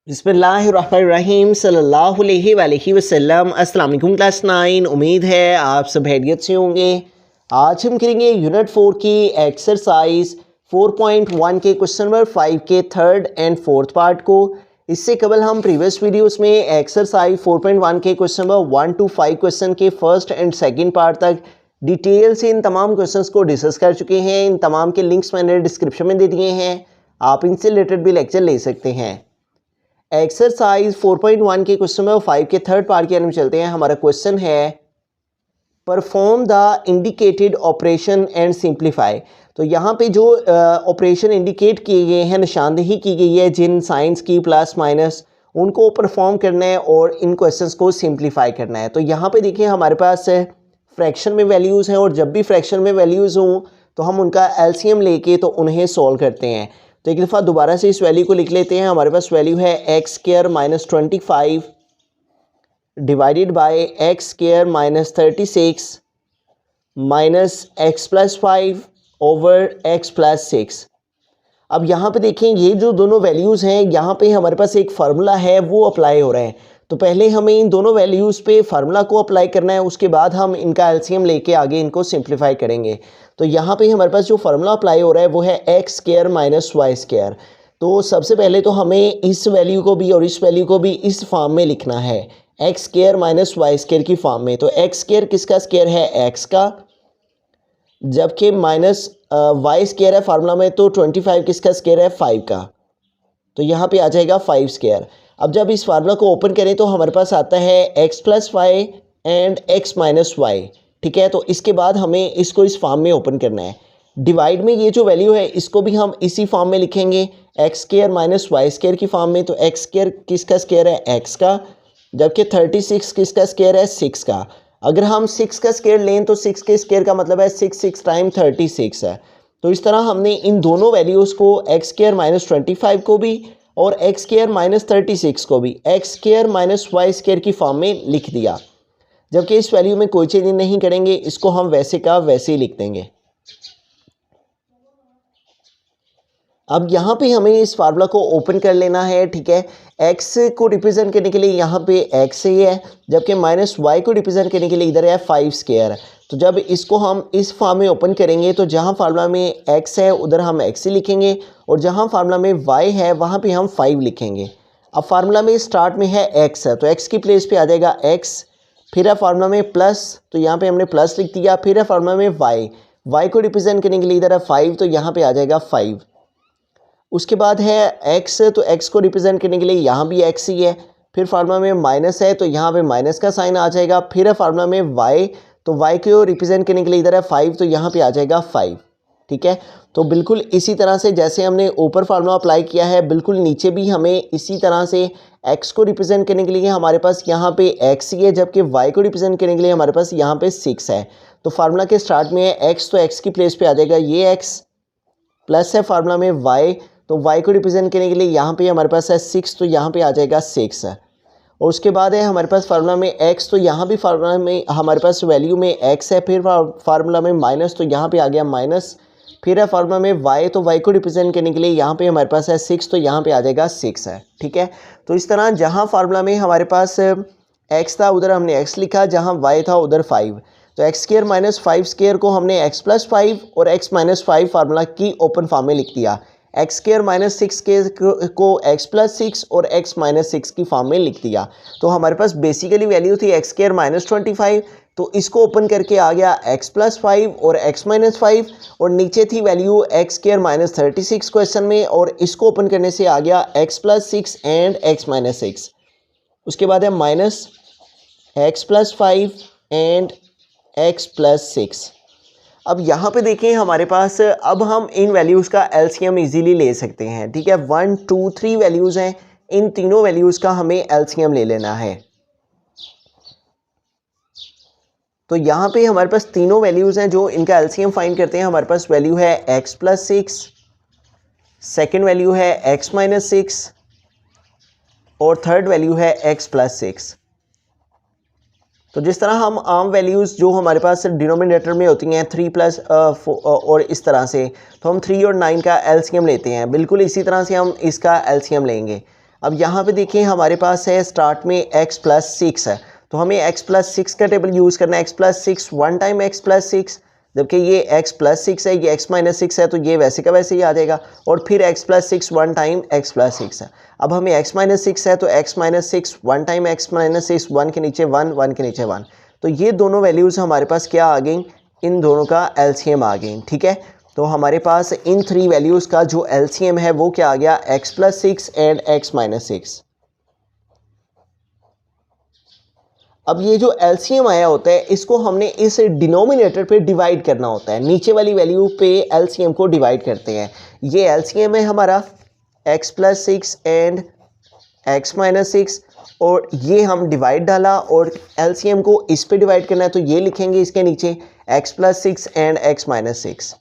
बिस्मिल्लाहिर्रहमानिर्रहीम सल्लल्लाहु अलैहि वसल्लम। अस्सलाम वालेकुम क्लास 9। उम्मीद है आप सब खैरियत से होंगे। आज हम करेंगे यूनिट 4 की एक्सरसाइज 4.1 के क्वेश्चन नंबर 5 के थर्ड एंड फोर्थ पार्ट को। इससे कबल हम प्रीवियस वीडियोस में एक्सरसाइज 4.1 के क्वेश्चन नंबर 1 to 5 क्वेश्चन के फर्स्ट एंड सेकंड पार्ट तक डिटेल से इन तमाम क्वेश्चंस को डिस्कस कर चुके हैं। इन तमाम के लिंक्स मैंने डिस्क्रिप्शन में दे दिए हैं, आप इनसे रिलेटेड भी लेक्चर ले सकते हैं। एक्सरसाइज 4.1 के क्वेश्चन नंबर 5 के थर्ड पार्ट के अंदर चलते हैं। हमारा क्वेश्चन है perform the indicated operation and simplify. तो यहाँ पे जो ऑपरेशन इंडिकेट किए गए हैं, निशानदेही की गई है जिन साइंस की प्लस माइनस, उनको परफॉर्म करना है और इन क्वेश्चंस को सिंप्लीफाई करना है। तो यहाँ पे देखिए हमारे पास फ्रैक्शन में वैल्यूज़ हैं और जब भी फ्रैक्शन में वैल्यूज़ हों तो हम उनका एलसीएम लेके तो उन्हें सॉल्व करते हैं। तो एक दफ़ा दोबारा से इस वैल्यू को लिख लेते हैं। हमारे पास वैल्यू है x square minus 25 divided by x square minus 36 minus x plus 5 over x plus 6। अब यहाँ पे देखें ये जो दोनों वैल्यूज़ हैं, यहाँ पे हमारे पास एक फार्मूला है वो अप्लाई हो रहा है। तो पहले हमें इन दोनों वैल्यूज़ पे फार्मूला को अप्लाई करना है, उसके बाद हम इनका एलसीएम लेके आगे इनको सिंप्लीफाई करेंगे। तो यहाँ पे हमारे पास जो फार्मूला अप्लाई हो रहा है वो है x square minus Y square. तो सबसे पहले तो हमें इस वैल्यू को भी और इस वैल्यू को भी इस फॉर्म में लिखना है, x square minus Y square की फॉर्म में। तो एक्स स्क्वायर किसका स्क्वायर है? एक्स का, जबकि माइनस वाई स्क्वायर है फार्मूला में, तो 25 किसका स्क्वायर है? 5 का। तो यहाँ पे आ जाएगा 5 स्क्वायर। अब जब इस फार्मूला को ओपन करें तो हमारे पास आता है x plus Y and x minus Y. ठीक है, तो इसके बाद हमें इसको इस फॉर्म में ओपन करना है। डिवाइड में ये जो वैल्यू है इसको भी हम इसी फॉर्म में लिखेंगे, X square minus Y square की फॉर्म में। तो एक्स स्क्वायर किसका स्क्वायर है? एक्स का, जबकि 36 किसका स्क्वायर है? 6 का। अगर हम 6 का स्क्वायर लें तो 6 के स्क्वायर का मतलब है 6 टाइम 36 है। तो इस तरह हमने इन दोनों वैल्यूज़ को एक्स स्क्वायर माइनस 25 को भी और एक्स स्क्वायर माइनस 36 को भी X square minus Y square की फॉर्म में लिख दिया। जबकि इस वैल्यू में कोई चेंज नहीं करेंगे, इसको हम वैसे का वैसे ही लिख देंगे। अब यहाँ पे हमें इस फार्मूला को ओपन कर लेना है। ठीक है, एक्स को रिप्रेजेंट करने के लिए यहाँ पे एक्स ही है, जबकि माइनस वाई को रिप्रेजेंट करने के लिए इधर है 5 स्क्वायर। तो जब इसको हम इस फॉर्म में ओपन करेंगे तो जहाँ फार्मूला में एक्स है उधर हम एक्स ही लिखेंगे और जहाँ फार्मूला में वाई है वहाँ पे हम 5 लिखेंगे। अब फार्मूला में स्टार्ट में है एक्स है तो एक्स की प्लेस पे आ जाएगा एक्स, फिर है फार्मूला में प्लस तो यहाँ पे हमने प्लस लिख दिया, फिर है फार्मूला में वाई को रिप्रेजेंट करने के लिए इधर है 5 तो यहाँ पे आ जाएगा 5। उसके बाद है एक्स, तो एक्स को रिप्रेजेंट करने के लिए यहाँ भी एक्स ही है, फिर फार्मूला में माइनस है तो यहाँ पे माइनस का साइन आ जाएगा, फिर है फार्मूला में वाई, तो वाई को रिप्रेजेंट करने के लिए इधर है 5 तो यहाँ पे आ जाएगा 5। ठीक है, तो बिल्कुल इसी तरह से जैसे हमने ऊपर फार्मूला अप्लाई किया है बिल्कुल नीचे भी हमें इसी तरह से एक्स को रिप्रेजेंट करने के लिए हमारे पास यहाँ पे एक्स ही है, जबकि वाई को रिप्रेजेंट करने के लिए हमारे पास यहाँ पे 6 है। तो फार्मूला के स्टार्ट में है एक्स, तो एक्स की प्लेस पे आ जाएगा ये एक्स, प्लस है फार्मूला में वाई, तो y को रिप्रेजेंट करने के लिए यहाँ पे हमारे पास है 6 तो यहाँ पे आ जाएगा 6 है। और उसके बाद है हमारे पास फार्मूला में x, तो यहाँ भी फार्मूला में हमारे पास वैल्यू में x है, फिर फार्मूला में माइनस तो यहाँ पे आ गया माइनस, फिर है फार्मूला में y, तो y को रिप्रेजेंट करने के लिए यहाँ पे हमारे पास है 6 तो यहाँ पे आ जाएगा 6 है। ठीक है, तो इस तरह जहाँ फार्मूला में हमारे पास x था उधर हमने x लिखा, जहाँ y था उधर 5। तो एक्स स्क्वायर माइनस 5 स्क्वायर को हमने x प्लस 5 और x माइनस 5 फार्मूला की ओपन फॉर्म में लिख दिया। एक्स स्क्वायर माइनस 6 को x प्लस 6 और x माइनस 6 की फॉर्म में लिख दिया। तो हमारे पास बेसिकली वैल्यू थी एक्स स्क्वायर माइनस 25, तो इसको ओपन करके आ गया x प्लस 5 और x माइनस 5, और नीचे थी value x square minus 36 question में, और इसको ओपन करने से आ गया x plus 6 and x minus 6। उसके बाद है minus x plus 5 and x plus 6। अब यहाँ पे देखें हमारे पास अब हम इन वैल्यूज़ का एलसीएम इजीली ले सकते हैं। ठीक है, 1 2 3 वैल्यूज़ हैं, इन तीनों वैल्यूज़ का हमें एलसीएम ले लेना है। तो यहाँ पे हमारे पास तीनों वैल्यूज़ हैं जो इनका एलसीएम फाइंड करते हैं। हमारे पास वैल्यू है x प्लस 6, सेकेंड वैल्यू है x माइनस 6 और थर्ड वैल्यू है x प्लस 6। तो जिस तरह हम आम वैल्यूज़ जो हमारे पास डिनोमिनेटर में होती हैं 3 प्लस और इस तरह से, तो हम 3 और 9 का एलसीएम लेते हैं, बिल्कुल इसी तरह से हम इसका एलसीएम लेंगे। अब यहाँ पे देखिए हमारे पास है स्टार्ट में x प्लस 6 है, तो हमें x प्लस 6 का टेबल यूज़ करना है। x plus 6 one time x plus 6, जबकि ये x प्लस 6 है, ये x माइनस 6 है, तो ये वैसे का वैसे ही आ जाएगा। और फिर x plus 6 one time x plus 6 है। अब हमें x माइनस 6 है, तो x minus 6 one time x minus 6, one के नीचे वन, वन के नीचे वन। तो ये दोनों वैल्यूज़ हमारे पास क्या आ गई, इन दोनों का एलसीएम आ गई। ठीक है, तो हमारे पास इन थ्री वैल्यूज़ का जो एलसीएम है वो क्या आ गया, x plus 6 and x minus 6। अब ये जो एलसीएम आया होता है इसको हमने इस डिनोमिनेटर पे डिवाइड करना होता है, नीचे वाली वैल्यू पे एलसीएम को डिवाइड करते हैं। ये एलसीएम है हमारा x plus 6 and x minus 6, और ये हम डिवाइड डाला और एलसीएम को इस पे डिवाइड करना है, तो ये लिखेंगे इसके नीचे x plus 6 and x minus 6।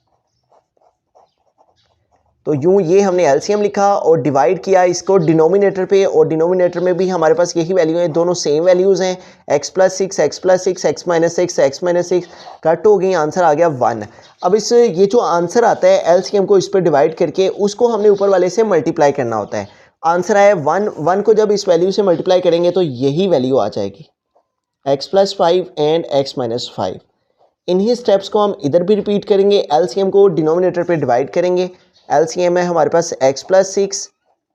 तो यूँ ये हमने एलसीएम लिखा और डिवाइड किया इसको डिनोमिनेटर पे, और डिनोमिनेटर में भी हमारे पास यही वैल्यू है, दोनों सेम वैल्यूज़ हैं, x plus 6, x plus 6, x minus 6, x minus 6, cut हो गई, आंसर आ गया 1। अब इस ये जो आंसर आता है एलसीएम को इस पर डिवाइड करके उसको हमने ऊपर वाले से मल्टीप्लाई करना होता है। आंसर आया 1, 1 को जब इस वैल्यू से मल्टीप्लाई करेंगे तो यही वैल्यू आ जाएगी, x plus 5 and x minus 5। इन्हीं स्टेप्स को हम इधर भी रिपीट करेंगे, एलसीएम को डिनोमिनेटर पे डिवाइड करेंगे। एलसीएम है हमारे पास x plus 6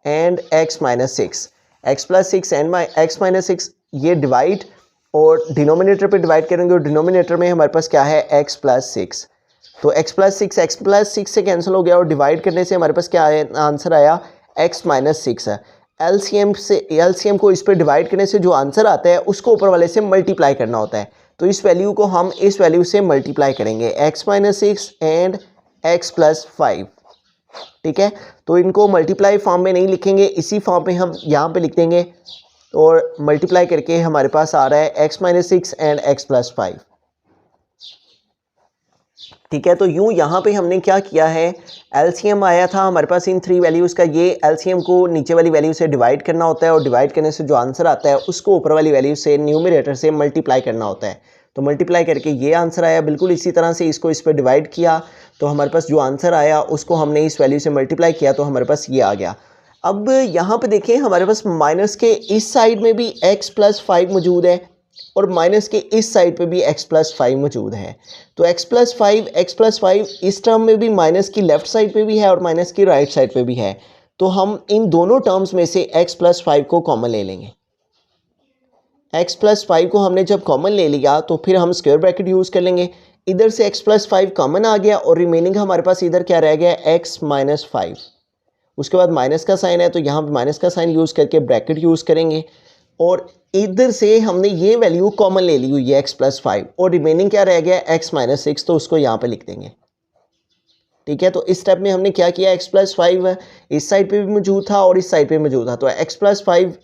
and x minus 6, x plus 6 and x minus 6, ये डिवाइड और डिनोमिनेटर पे डिवाइड करेंगे, और डिनोमिनेटर में हमारे पास क्या है, x प्लस 6। तो x प्लस 6 से कैंसिल हो गया, और डिवाइड करने से हमारे पास क्या आया, आंसर आया x माइनस 6 है। एलसीएम को इस पर डिवाइड करने से जो आंसर आता है उसको ऊपर वाले से मल्टीप्लाई करना होता है, तो इस वैल्यू को हम इस वैल्यू से मल्टीप्लाई करेंगे, x minus 6 and x plus 5। ठीक है, तो इनको मल्टीप्लाई फॉर्म में नहीं लिखेंगे, इसी फॉर्म में हम यहाँ पे लिख देंगे, और मल्टीप्लाई करके हमारे पास आ रहा है x minus 6 and x plus 5। ठीक है, तो यूँ यहाँ पे हमने क्या किया है, एलसीएम आया था हमारे पास इन थ्री वैल्यूज़ का, ये एलसीएम को नीचे वाली वैल्यू से डिवाइड करना होता है, और डिवाइड करने से जो आंसर आता है उसको ऊपर वाली वैल्यू से न्यूमरेटर से मल्टीप्लाई करना होता है। तो मल्टीप्लाई करके ये आंसर आया, बिल्कुल इसी तरह से इसको इस पर डिवाइड किया, तो हमारे पास जो आंसर आया उसको हमने इस वैल्यू से मल्टीप्लाई किया, तो हमारे पास ये आ गया। अब यहाँ पे देखें हमारे पास माइनस के इस साइड में भी x प्लस 5 मौजूद है, और माइनस के इस साइड पे भी x प्लस 5 मौजूद है। तो x प्लस 5 इस टर्म में भी माइनस की लेफ़्ट साइड पे भी है और माइनस की राइट साइड पे भी है, तो हम इन दोनों टर्म्स में से x प्लस 5 को कॉमन ले लेंगे। x प्लस 5 को हमने जब कॉमन ले लिया तो फिर हम स्क्वायर ब्रैकेट यूज़ कर लेंगे, इधर से x प्लस 5 कॉमन आ गया, और रिमेनिंग हमारे पास इधर क्या रह गया, x माइनस 5। उसके बाद माइनस का साइन है, तो यहाँ पर माइनस का साइन यूज़ करके ब्रैकेट यूज़ करेंगे, और इधर से हमने ये वैल्यू कॉमन ले ली हुई है x प्लस 5, और रिमेनिंग क्या रह गया, x माइनस 6, तो उसको यहाँ पे लिख देंगे। ठीक है, तो इस स्टेप में हमने क्या किया, x प्लस 5 इस साइड पे भी मौजूद था और इस साइड पे मौजूद था, तो x प्लस 5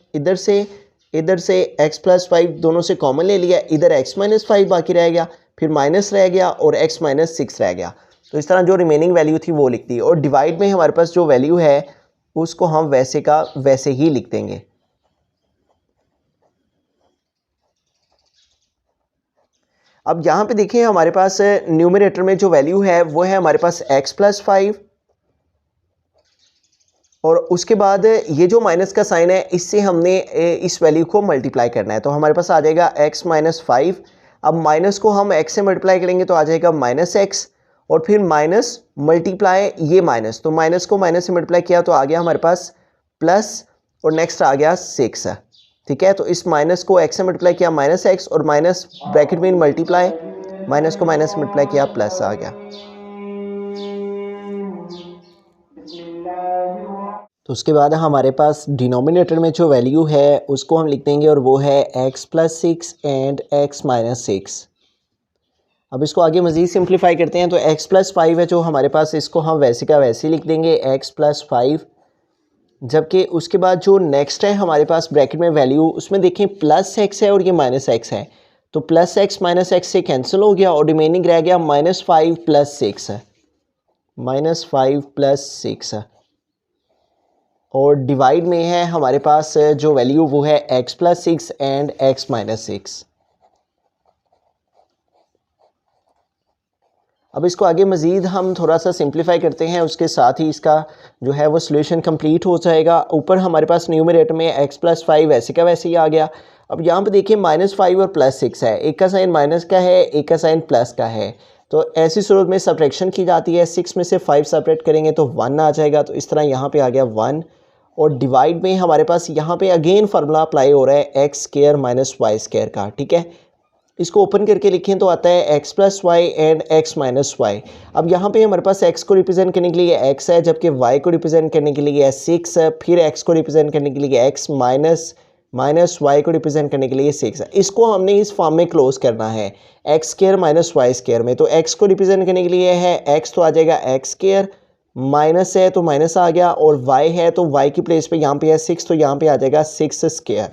इधर से x प्लस 5 दोनों से कॉमन ले लिया, इधर x माइनस 5 बाकी रह गया, फिर माइनस रह गया और x माइनस 6 रह गया। तो इस तरह जो रिमेनिंग वैल्यू थी वो लिख दी, और डिवाइड में हमारे पास जो वैल्यू है उसको हम वैसे का वैसे ही लिख देंगे। अब यहाँ पे देखिए हमारे पास न्यूमरेटर में जो वैल्यू है वो है हमारे पास x प्लस 5, और उसके बाद ये जो माइनस का साइन है इससे हमने इस वैल्यू को मल्टीप्लाई करना है, तो हमारे पास आ जाएगा x माइनस 5। अब माइनस को हम x से मल्टीप्लाई करेंगे तो आ जाएगा माइनस x, और फिर माइनस मल्टीप्लाई ये माइनस, तो माइनस को माइनस से मल्टीप्लाई किया तो आ गया हमारे पास प्लस, और नेक्स्ट आ गया 6। ठीक है, तो इस माइनस को x से मल्टीप्लाई किया माइनस x, और माइनस ब्रैकेट में मल्टीप्लाई, माइनस को माइनस से मल्टीप्लाई किया प्लस आ गया। तो उसके बाद हमारे पास डिनोमिनेटर में जो वैल्यू है उसको हम लिख देंगे, और वो है x plus 6 and x minus 6। अब इसको आगे मज़ीद सिंप्लीफाई करते हैं, तो x प्लस 5 है जो हमारे पास, इसको हम वैसे का वैसे लिख देंगे x प्लस 5, जबकि उसके बाद जो नेक्स्ट है हमारे पास ब्रैकेट में वैल्यू, उसमें देखें प्लस x है और ये माइनस x है, तो प्लस x माइनस x से कैंसिल हो गया, और रिमेनिंग रह गया माइनस 5 प्लस 6, माइनस 5 प्लस 6, और डिवाइड में है हमारे पास जो वैल्यू वो है x plus 6 and x minus 6। अब इसको आगे मज़ीद हम थोड़ा सा सिंप्लीफाई करते हैं, उसके साथ ही इसका जो है वो सोल्यूशन कंप्लीट हो जाएगा। ऊपर हमारे पास न्यूमरेटर में x+5 वैसे का वैसे ही आ गया। अब यहाँ पे देखिए -5 और +6 है, एक का साइन माइनस का है, एक का साइन प्लस का है। तो ऐसी सूरत में सब्ट्रैक्शन की जाती है, 6 में से 5 सेपरेट करेंगे तो 1 आ जाएगा। तो इस तरह यहाँ पे आ गया 1 और डिवाइड में हमारे पास यहाँ पे अगेन फार्मूला अप्लाई हो रहा है x² - y² का। ठीक है, इसको ओपन करके लिखें तो आता है x+y एंड x - y। अब यहाँ पे हमारे पास x को रिप्रेजेंट करने के लिए x है, जबकि y को रिप्रेजेंट करने के लिए 6 है, फिर x को रिप्रेजेंट करने के लिए x माइनस y को रिप्रेजेंट करने के लिए 6 है। इसको हमने इस फॉर्म में क्लोज करना है x² - y² में। तो x को रिप्रेजेंट करने के लिए है x, तो आ जाएगा x², माइनस है तो माइनस आ गया, और y है तो y की प्लेस पे यहाँ पे है 6, तो यहाँ पे आ जाएगा 6²।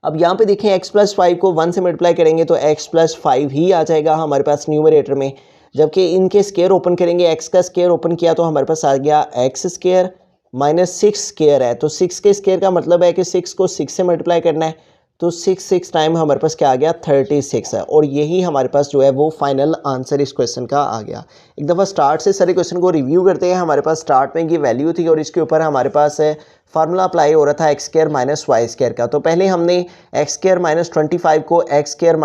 अब यहाँ पे देखें x+5 को 1 से मल्टीप्लाई करेंगे तो x+5 ही आ जाएगा हमारे पास न्यूमरेटर में, जबकि इनके स्क्वायर ओपन करेंगे, x का स्क्वायर ओपन किया तो हमारे पास आ गया x² - 6² है। तो 6 के स्क्वायर का मतलब है कि 6 को 6 से मल्टीप्लाई करना है, तो 6 टाइम हमारे पास क्या आ गया 36 है। और यही हमारे पास जो है वो फाइनल आंसर इस क्वेश्चन का आ गया। एक दफ़ा स्टार्ट से सारे क्वेश्चन को रिव्यू करते हैं। हमारे पास स्टार्ट में ये वैल्यू थी और इसके ऊपर हमारे पास फार्मूला अप्लाई हो रहा था x² - y² का। तो पहले हमने x² - 25 को x² -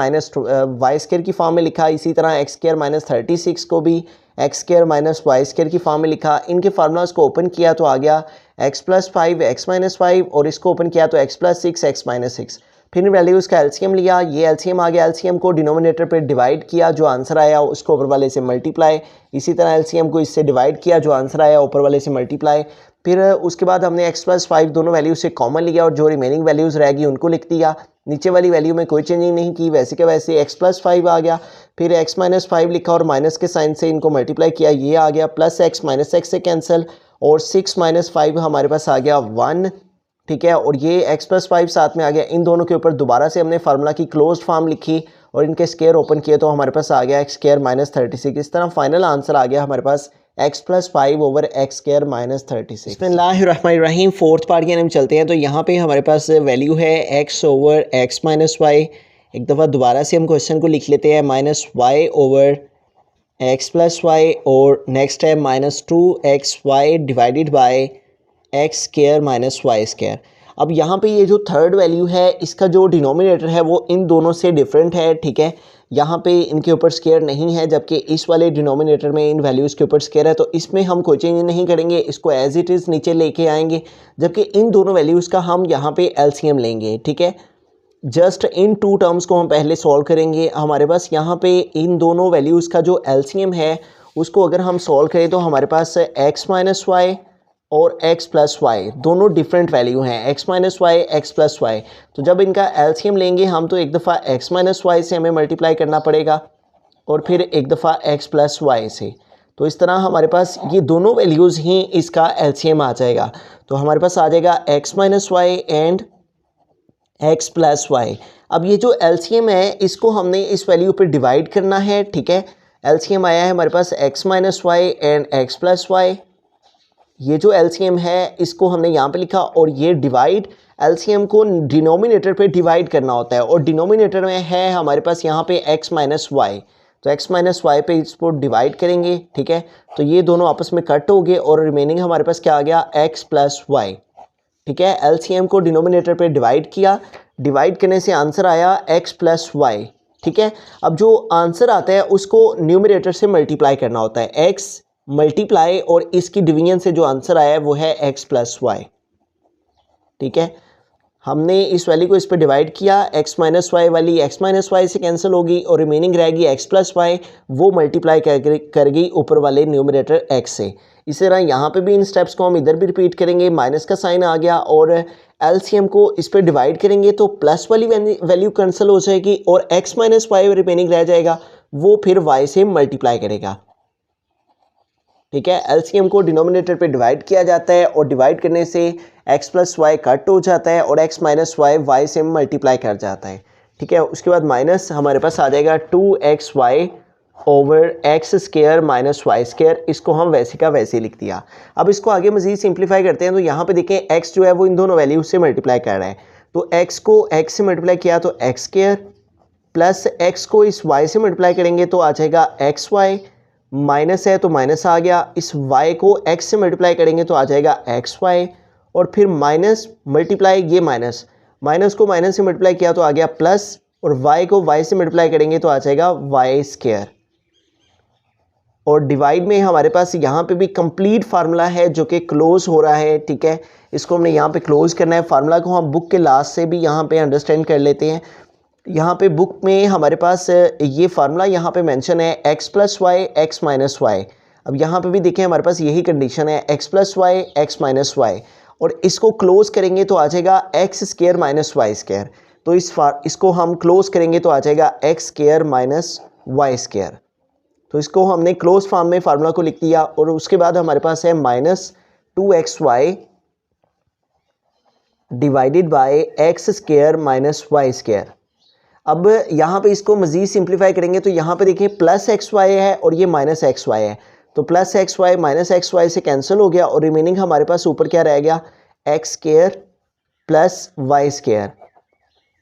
y² की फॉर्म में लिखा, इसी तरह x² - 36 को भी x² - y² की फॉर्म में लिखा। इनके फार्मूलाज को ओपन किया तो आ गया x+5 x - 5, और इसको ओपन किया तो x+6 x - 6। फिर वैल्यूज़ का एलसीएम लिया, ये एलसीएम आ गया, एलसीएम को डिनोमिनेटर पे डिवाइड किया, जो आंसर आया उसको ऊपर वाले से मल्टीप्लाई, इसी तरह एलसीएम को इससे डिवाइड किया, जो आंसर आया ऊपर वाले से मल्टीप्लाई। फिर उसके बाद हमने x+5 दोनों वैल्यू से कॉमन लिया और जो रिमेनिंग वैल्यूज़ रहेगी उनको लिख दिया। नीचे वाली वैल्यू में कोई चेंजिंग नहीं की, वैसे के वैसे x+5 आ गया। फिर x - 5 लिखा और माइनस के साइन से इनको मल्टीप्लाई किया, ये आ गया, प्लस x - x से कैंसिल, और 6 - 5 हमारे पास आ गया 1। ठीक है, और ये x+5 साथ में आ गया। इन दोनों के ऊपर दोबारा से हमने फार्मूला की क्लोज्ड फॉर्म लिखी और इनके स्क्वायर ओपन किए तो हमारे पास आ गया x² - 36। इस तरह फाइनल आंसर आ गया हमारे पास x+5 ओवर x² - 36। बिस्मिल्लाहिर्रहमानिर्रहीम, फोर्थ पार्ट की हम चलते हैं। तो यहाँ पे हमारे पास वैल्यू है x ओवर x - y। एक दफ़ा दोबारा से हम क्वेश्चन को लिख लेते हैं, -y ओवर x+y, और नेक्स्ट है -2xy divided bye x² - y²। अब यहाँ पे ये जो थर्ड वैल्यू है, इसका जो डिनोमिनेटर है वो इन दोनों से डिफरेंट है। ठीक है, यहाँ पे इनके ऊपर स्क्वायर नहीं है, जबकि इस वाले डिनोमिनेटर में इन वैल्यूज़ के ऊपर स्क्वायर है। तो इसमें हम कोई चेंज नहीं करेंगे, इसको एज इट इज़ नीचे लेके आएंगे, जबकि इन दोनों वैल्यूज़ का हम यहाँ पे एलसीएम लेंगे। ठीक है, जस्ट इन टू टर्म्स को हम पहले सॉल्व करेंगे। हमारे पास यहाँ पे इन दोनों वैल्यूज़ का जो एलसीएम है उसको अगर हम सॉल्व करें तो हमारे पास x - y और x+y दोनों डिफरेंट वैल्यू हैं, x - y x+y। तो जब इनका एलसीएम लेंगे हम तो एक दफ़ा x - y से हमें मल्टीप्लाई करना पड़ेगा और फिर एक दफ़ा x+y से। तो इस तरह हमारे पास ये दोनों वैल्यूज़ ही इसका एलसीएम आ जाएगा। तो हमारे पास आ जाएगा x - y एंड x+y। अब ये जो एलसीएम है इसको हमने इस वैल्यू पर डिवाइड करना है। ठीक है, एलसीएम आया है हमारे पास x - y एंड x+y। ये जो एलसीएम है इसको हमने यहाँ पे लिखा, और ये डिवाइड एलसीएम को डिनोमिनेटर पे डिवाइड करना होता है, और डिनोमिनेटर में है हमारे पास यहाँ पे x - y। तो x - y पे इसको डिवाइड करेंगे। ठीक है, तो ये दोनों आपस में कट हो गए और रिमेनिंग हमारे पास क्या आ गया x+y। ठीक है, एलसीएम को डिनोमिनेटर पे डिवाइड किया, डिवाइड करने से आंसर आया x+y। ठीक है, अब जो आंसर आता है उसको न्यूमरेटर से मल्टीप्लाई करना होता है, x मल्टीप्लाई, और इसकी डिवीजन से जो आंसर आया है वो है x+y। ठीक है, हमने इस वैल्यू को इस पे डिवाइड किया, x - y वाली x - y से कैंसिल होगी और रिमेनिंग रहेगी x+y, वो मल्टीप्लाई कर गई ऊपर वाले न्यूमरेटर x से। इसी तरह यहाँ पे भी इन स्टेप्स को हम इधर भी रिपीट करेंगे, माइनस का साइन आ गया और एलसीएम को इस पे डिवाइड करेंगे तो प्लस वाली वैल्यू कैंसिल हो जाएगी और x - y रिमेनिंग रह जाएगा, वो फिर y से मल्टीप्लाई करेगा। ठीक है, एलसीएम को डिनोमिनेटर पे डिवाइड किया जाता है और डिवाइड करने से x+y कट हो जाता है और x - y से मल्टीप्लाई कर जाता है। ठीक है, उसके बाद माइनस हमारे पास आ जाएगा 2xy ओवर x² - y²। इसको हम वैसे का वैसे लिख दिया। अब इसको आगे मज़ीद सिंप्लीफाई करते हैं। तो यहाँ पे देखें x जो है वो इन दोनों वैल्यूज से मल्टीप्लाई कर रहा है, तो x को x से मल्टीप्लाई किया तो x², प्लस एक्स को इस वाई से मल्टीप्लाई करेंगे तो आ जाएगा एक्स वाई, माइनस है तो माइनस आ गया, इस वाई को एक्स से मल्टीप्लाई करेंगे तो आ जाएगा एक्स वाई, और फिर माइनस मल्टीप्लाई ये माइनस, माइनस को माइनस से मल्टीप्लाई किया तो आ गया प्लस, और वाई को वाई से मल्टीप्लाई करेंगे तो आ जाएगा वाई स्क्वायर। और डिवाइड में हमारे पास यहाँ पे भी कंप्लीट फार्मूला है जो कि क्लोज हो रहा है, ठीक है। इसको हमने यहाँ पे क्लोज करना है। फार्मूला को हम बुक के लास्ट से भी यहाँ पे अंडरस्टैंड कर लेते हैं। यहाँ पे बुक में हमारे पास ये फार्मूला यहाँ पे मेंशन है x plus Y x minus Y. अब यहाँ पे भी देखें हमारे पास यही कंडीशन है x plus Y x minus Y, और इसको क्लोज करेंगे तो आ जाएगा X square minus Y square. तो इसको हम क्लोज करेंगे तो आ जाएगा X square minus Y square. तो इसको हमने क्लोज फॉर्म में फार्मूला को लिख दिया, और उसके बाद हमारे पास है minus 2xy divided by x square minus Y square. अब यहाँ पे इसको मज़ीद सिंप्लीफाई करेंगे तो यहाँ पे देखिए प्लस एक्स वाई है और ये माइनस एक्स वाई है, तो plus X Y minus X Y से कैंसिल हो गया, और रिमेनिंग हमारे पास ऊपर क्या रह गया x square plus Y square,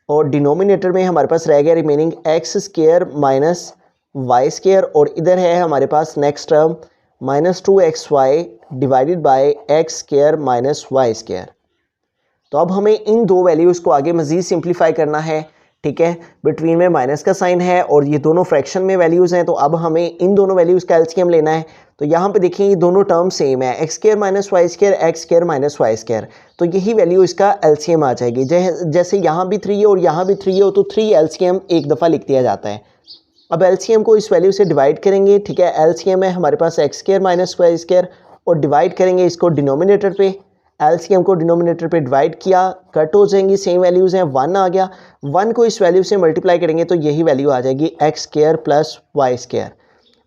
और डिनोमिनेटर में हमारे पास रह गया remaining x square minus Y square, और इधर है हमारे पास next term minus 2xy divided by x square minus Y square. तो अब हमें इन दो वैल्यूज़ को आगे मज़ीद सिंप्लीफाई करना है, ठीक है। बिटवीन में माइनस का साइन है और ये दोनों फ्रैक्शन में वैल्यूज़ हैं, तो अब हमें इन दोनों वैल्यूज़ का एलसीएम लेना है। तो यहाँ पे देखिए ये दोनों टर्म सेम है, x square minus Y square X square minus Y square, तो यही वैल्यू इसका एलसीएम आ जाएगी। जैसे यहाँ भी 3 है और यहाँ भी 3 है, तो 3 एलसीएम एक दफ़ा लिख दिया जाता है। अब एलसीएम को इस वैल्यू से डिवाइड करेंगे, ठीक है। एलसीएम है हमारे पास x square minus Y square, और डिवाइड करेंगे इसको डिनोमिनेटर पे। एलसीएम को डिनोमिनेटर पे डिवाइड किया, कट हो जाएंगी, सेम वैल्यूज़ हैं, 1 आ गया। 1 को इस वैल्यू से मल्टीप्लाई करेंगे तो यही वैल्यू आ जाएगी X square plus Y square.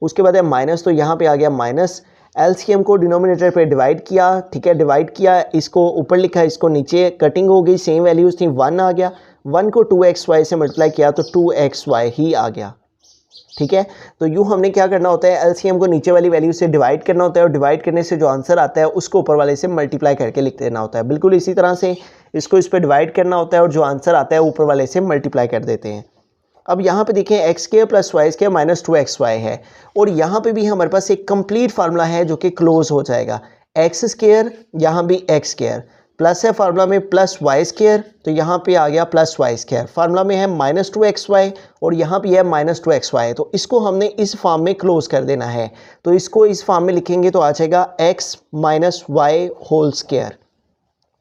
उसके बाद है माइनस, तो यहाँ पे आ गया माइनस। एलसीएम को डिनोमिनेटर पे डिवाइड किया, ठीक है, डिवाइड किया, इसको ऊपर लिखा, इसको नीचे, कटिंग हो गई, सेम वैल्यूज़ थी, 1 आ गया। 1 को 2xy से मल्टीप्लाई किया तो 2xy ही आ गया, ठीक है। तो यूँ हमने क्या करना होता है, एलसीएम को नीचे वाली वैल्यू से डिवाइड करना होता है, और डिवाइड करने से जो आंसर आता है उसको ऊपर वाले से मल्टीप्लाई करके लिख देना होता है। बिल्कुल इसी तरह से इसको इस पर डिवाइड करना होता है और जो आंसर आता है ऊपर वाले से मल्टीप्लाई कर देते हैं। अब यहाँ पे देखें X square plus Y square minus 2xy है, और यहाँ पे भी हमारे पास एक कंप्लीट फार्मूला है जो कि क्लोज हो जाएगा। एक्स स्क्वायर, यहाँ भी एक्स स्क्वायर, प्लस है फार्मूला में प्लस वाई स्क्वायर, तो यहाँ पे आ गया प्लस वाई स्क्वायर। फार्मूला में है माइनस 2xy और यहाँ पे है माइनस 2xy, तो इसको हमने इस फॉर्म में क्लोज कर देना है। तो इसको इस फॉर्म में लिखेंगे तो आ जाएगा x minus Y whole square,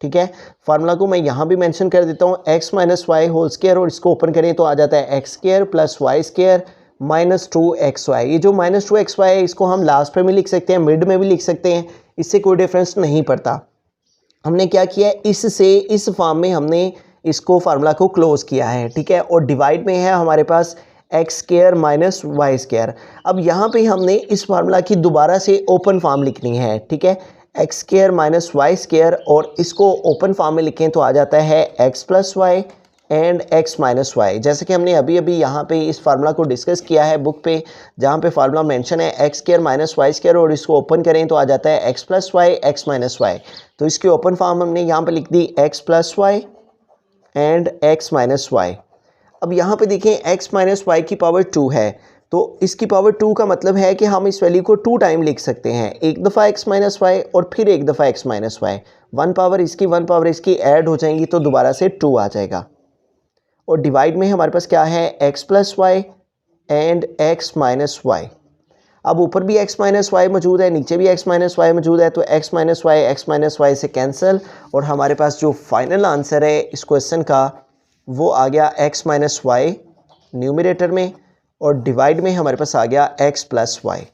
ठीक है। फार्मूला को मैं यहाँ भी मेंशन कर देता हूँ, x minus Y whole square, और इसको ओपन करें तो आ जाता है x square plus Y square minus 2xy। ये जो माइनस 2xy है इसको हम लास्ट पे भी लिख सकते हैं, मिड में भी लिख सकते हैं, इससे कोई डिफरेंस नहीं पड़ता। हमने क्या किया है, इससे इस फॉर्म में हमने इसको फार्मूला को क्लोज किया है, ठीक है। और डिवाइड में है हमारे पास x square minus Y square. अब यहाँ पे हमने इस फार्मूला की दोबारा से ओपन फॉर्म लिखनी है, ठीक है। X square minus Y square, और इसको ओपन फॉर्म में लिखें तो आ जाता है x plus Y and x minus Y. जैसे कि हमने अभी अभी यहाँ पे इस फार्मूला को डिस्कस किया है बुक पे, जहाँ पे फार्मूला मेंशन है x square minus Y square, और इसको ओपन करें तो आ जाता है x plus Y x minus y. तो इसकी ओपन फॉर्म हमने यहाँ पे लिख दी x plus Y and x minus Y. अब यहाँ पे देखें एक्स माइनस वाई की पावर 2 है, तो इसकी पावर 2 का मतलब है कि हम इस वैल्यू को 2 टाइम लिख सकते हैं, एक दफ़ा एक्स माइनस वाई और फिर एक दफ़ा एक्स माइनस वाई। 1 पावर इसकी 1 पावर इसकी ऐड हो जाएंगी तो दोबारा से 2 आ जाएगा। और डिवाइड में हमारे पास क्या है x plus Y and x minus Y. अब ऊपर भी एक्स माइनस वाई मौजूद है, नीचे भी एक्स माइनस वाई मौजूद है, तो एक्स माइनस वाई से कैंसिल, और हमारे पास जो फाइनल आंसर है इस क्वेश्चन का वो आ गया एक्स माइनस वाई न्यूमरेटर में, और डिवाइड में हमारे पास आ गया एक्स प्लस वाई।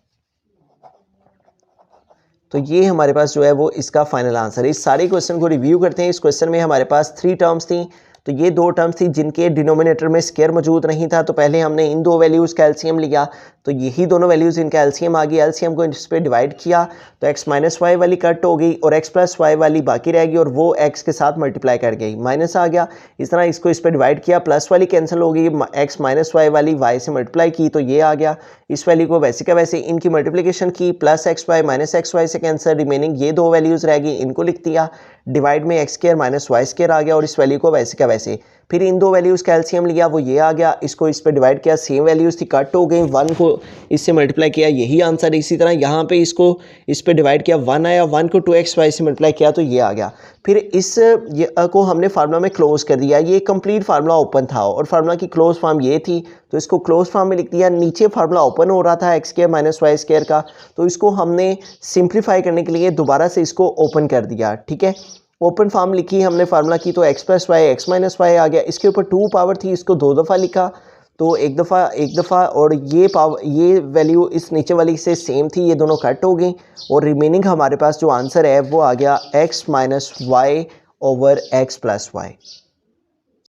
तो ये हमारे पास जो है वो इसका फाइनल आंसर है। इस सारे क्वेश्चन को रिव्यू करते हैं। इस क्वेश्चन में हमारे पास 3 टर्म्स थी, तो ये 2 टर्म्स थी जिनके डिनोमिनेटर में स्क्वायर मौजूद नहीं था, तो पहले हमने इन 2 वैल्यूज़ का एलसीएम लिया, तो यही दोनों वैल्यूज़ इनका एलसीएम आ गई। एलसीएम को इस पर डिवाइड किया तो एक्स माइनस वाई वाली कट हो गई और एक्स प्लस वाई वाली बाकी रह गई, और वो एक्स के साथ मल्टीप्लाई कर गई, माइनस आ गया। इस तरह इसको इस पर डिवाइड किया, प्लस वाली कैंसिल हो गई, एक्स माइनस वाई वाली वाई से मल्टीप्लाई की तो ये आ गया। इस वैल्यू को वैसे का वैसे इनकी मल्टीप्लिकेशन की, plus X Y minus X Y से कैंसिल, रिमेनिंग ये 2 वैल्यूज़ रह गई, इनको लिख दिया। डिवाइड में x square minus Y square आ गया, और इस वैल्यू को वैसे का वैसे फिर इन दो वैल्यूज़ का एलसीएम लिया, वो ये आ गया, इसको इस पर डिवाइड किया, सेम वैल्यूज़ थी कट हो गई, 1 को इससे मल्टीप्लाई किया, यही आंसर है। इसी तरह यहाँ पे इसको इस पर डिवाइड किया, 1 आया, 1 को 2xy से मल्टीप्लाई किया तो ये आ गया। फिर इस को हमने फार्मूला में क्लोज कर दिया, ये कंप्लीट फार्मूला ओपन था और फार्मूला की क्लोज फॉर्म ये थी, तो इसको क्लोज फॉर्म में लिख दिया। नीचे फार्मूला ओपन हो रहा था x² - y² का, तो इसको हमने सिंप्लीफाई करने के लिए दोबारा से इसको ओपन कर दिया, ठीक है। ओपन फॉर्म लिखी हमने फार्मूला की, तो x + y x - y आ गया। इसके ऊपर 2 पावर थी, इसको 2 दफ़ा लिखा, तो एक दफ़ा और ये वैल्यू इस नीचे वाली से सेम थी, ये दोनों कट हो गई और रिमेनिंग हमारे पास जो आंसर है वो आ गया x - y/x + y।